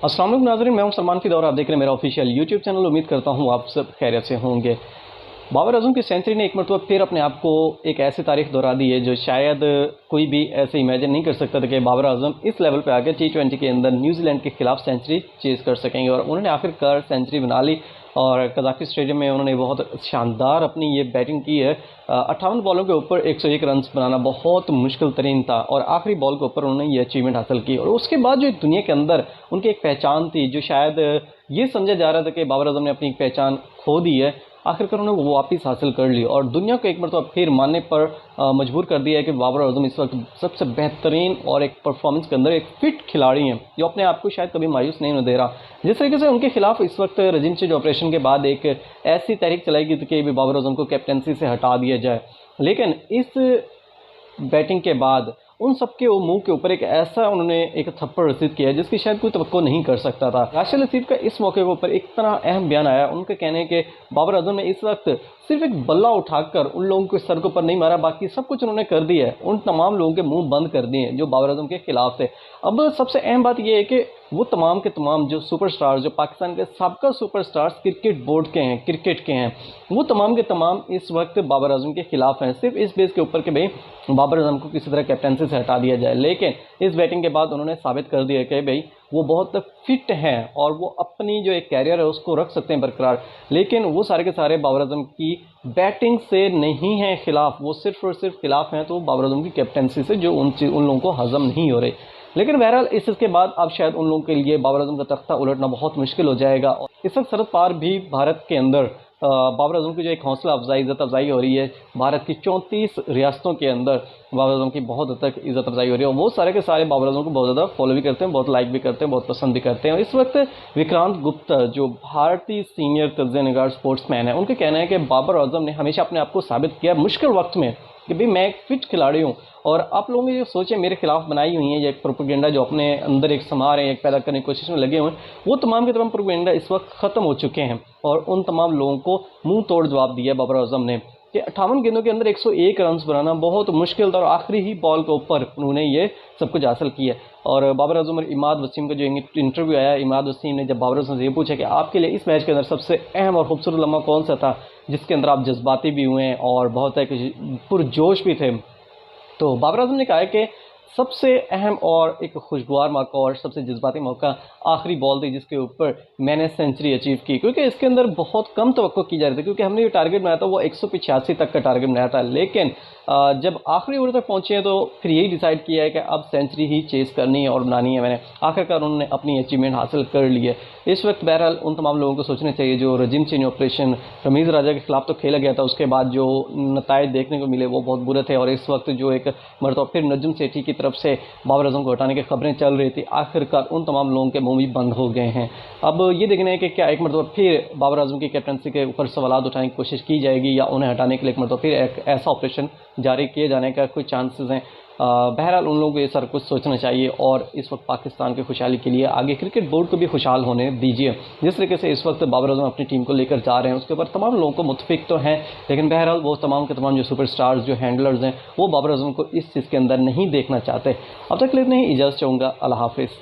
अस्सलाम वालेकुम नाज़रीन, मैं हूं सलमान फ़िदा और आप देख रहे हैं मेरा ऑफिशियल यूट्यूब चैनल। उम्मीद करता हूं आप सब खैरियत से होंगे। बाबर आजम की सेंचुरी ने एक मरतबा फिर अपने आप को एक ऐसी तारीख दोहरा दी है जो शायद कोई भी ऐसे इमेजिन नहीं कर सकता था कि बाबर आजम इस लेवल पे आकर T20 के अंदर न्यूजीलैंड के खिलाफ सेंचुरी चेज कर सकेंगे। और उन्होंने आखिरकार सेंचुरी बना ली और कज़ाकी स्टेडियम में उन्होंने बहुत शानदार अपनी ये बैटिंग की है। 58 बॉलों के ऊपर 101 रन बनाना बहुत मुश्किल तरीन था और आखिरी बॉल के ऊपर उन्होंने ये अचीवमेंट हासिल की। और उसके बाद जो दुनिया के अंदर उनकी एक पहचान थी, जो शायद ये समझा जा रहा था कि बाबर आजम ने अपनी पहचान खो दी है, आखिरकार उन्होंने वो वापस हासिल कर ली और दुनिया को एक मरतबा फिर मानने पर मजबूर कर दिया है कि बाबर आजम इस वक्त सबसे बेहतरीन और एक परफॉर्मेंस के अंदर एक फिट खिलाड़ी हैं जो अपने आप को शायद कभी मायूस नहीं होने दे रहा। जिस तरीके से उनके खिलाफ इस वक्त रजीम चेंज ऑपरेशन के बाद एक ऐसी तहरीक चलाई गई थी कि बाबर आजम को कैप्टनसी से हटा दिया जाए, लेकिन इस बैटिंग के बाद उन सबके वो मुंह के ऊपर एक ऐसा उन्होंने एक थप्पड़ रसीद किया जिसकी शायद कोई तवक्को नहीं कर सकता था। राशिद लतीफ़ का इस मौके के ऊपर एक तरह अहम बयान आया। उनके कहने के बाबर आजम ने इस वक्त सिर्फ एक बल्ला उठाकर उन लोगों के सर के ऊपर नहीं मारा, बाकी सब कुछ उन्होंने कर दिया है। उन तमाम लोगों के मुंह बंद कर दिए जो बाबर आजम के खिलाफ थे। अब सबसे अहम बात यह है कि वो तमाम के तमाम जो सुपरस्टार्स, जो पाकिस्तान के साबका सुपरस्टार्स क्रिकेट बोर्ड के हैं, क्रिकेट के हैं, वो तमाम के तमाम इस वक्त बाबर आजम के खिलाफ हैं, सिर्फ इस बेस के ऊपर कि भाई बाबर आजम को किसी तरह कैप्टनसी से हटा दिया जाए। लेकिन इस बैटिंग के बाद उन्होंने साबित कर दिया कि भाई वो बहुत फिट हैं और वो अपनी जो एक कैरियर है उसको रख सकते हैं बरकरार। लेकिन वो सारे के सारे बाबर आजम की बैटिंग से नहीं हैं खिलाफ, वो सिर्फ और सिर्फ खिलाफ हैं तो बाबर आजम की कैप्टनसी से जो उन लोगों को हजम नहीं हो रही। लेकिन बहरहाल इसके बाद अब शायद उन लोगों के लिए बाबर आजम का तख्ता उलटना बहुत मुश्किल हो जाएगा। और इस वक्त शरद पवार भी भारत के अंदर बाबर आजम की जो एक हौसला अफजाई, इज़्ज़त अफजाई हो रही है, भारत की 34 रियासतों के अंदर बाबर आजम की बहुत हद तक इज़्ज़त अफजाई हो रही है और वो सारे के सारे बाबर आजम को बहुत ज़्यादा फॉलो भी करते हैं, बहुत लाइक भी करते हैं, बहुत पसंद भी करते हैं। और इस वक्त विक्रांत गुप्ता जो भारतीय सीनियर तज्ज़िया निगार स्पोर्ट्समैन है, उनका कहना है कि बाबर आजम ने हमेशा अपने आप को साबित किया मुश्किल वक्त में कि भाई मैं एक फिट खिलाड़ी हूँ। और आप लोगों की जो सोचें मेरे खिलाफ बनाई हुई हैं, ये एक प्रोपेगेंडा जो अपने अंदर एक समा रहे हैं, एक पैदा करने की कोशिश में लगे हुए हैं, वो तमाम के तमाम प्रोपेगेंडा इस वक्त ख़त्म हो चुके हैं। और उन तमाम लोगों को मुंह तोड़ जवाब दिया बाबर आजम ने कि 58 गेंदों के अंदर 101 रन बनाना बहुत मुश्किल था और आखिरी ही बॉल के ऊपर उन्होंने ये सब कुछ हासिल किया। और बाबर आजम और इमाद वसीम का जो इंटरव्यू आया, इमाद वसीम ने जब बाबर आजम से ये पूछा कि आपके लिए इस मैच के अंदर सबसे अहम और खूबसूरत लम्हा कौन सा था जिसके अंदर आप जज्बाती भी हुए हैं और बहुत एक पुरजोश भी थे, तो बाबर आजम ने कहा है कि सबसे अहम और एक खुशगवार मौका और सबसे जज्बाती मौका आखिरी बॉल थी जिसके ऊपर मैंने सेंचुरी अचीव की, क्योंकि इसके अंदर बहुत कम तवक्को की जा रही थी, क्योंकि हमने जो टारगेट बनाया था वो 185 तक का टारगेट बनाया था। लेकिन जब आखिरी ओवर तक पहुंचे हैं तो फिर यही डिसाइड किया है कि अब सेंचुरी ही चेस करनी है और बनानी है मैंने। आखिरकार उन्होंने अपनी अचीवमेंट हासिल कर ली है। इस वक्त बहरहाल उन तमाम लोगों को सोचना चाहिए जो रजीम चेंज ऑपरेशन रमीज़ राजा के खिलाफ तो खेला गया था, उसके बाद जो नताइज देखने को मिले वो बहुत बुरे थे। और इस वक्त जो एक मरतबा फिर नजम सेठी की तरफ से बाबर आजम को हटाने की खबरें चल रही थी, आखिरकार उन तमाम लोगों के मुंह भी बंद हो गए हैं। अब ये देखना है कि क्या एक मरतबा फिर बाबर आजम की कैप्टनसी के ऊपर सवाल उठाने की कोशिश की जाएगी या उन्हें हटाने के लिए एक मरतबा फिर एक ऐसा ऑपरेशन जारी किए जाने का कोई चांसेस हैं। बहरहाल उन लोगों को ये सारा कुछ सोचना चाहिए और इस वक्त पाकिस्तान की खुशहाली के लिए आगे क्रिकेट बोर्ड को भी खुशहाल होने दीजिए। जिस तरीके से इस वक्त बाबर आजम अपनी टीम को लेकर जा रहे हैं उसके ऊपर तमाम लोगों को मुतफिक तो हैं, लेकिन बहरहाल वो तमाम के तमाम जो सुपरस्टार्स, जो हैंडलर्स हैं, वो बाबर आजम को इस चीज़ के अंदर नहीं देखना चाहते। अब तक के लिए इतनी ही इजाज़त चाहूँगा। अल्लाह हाफिज़।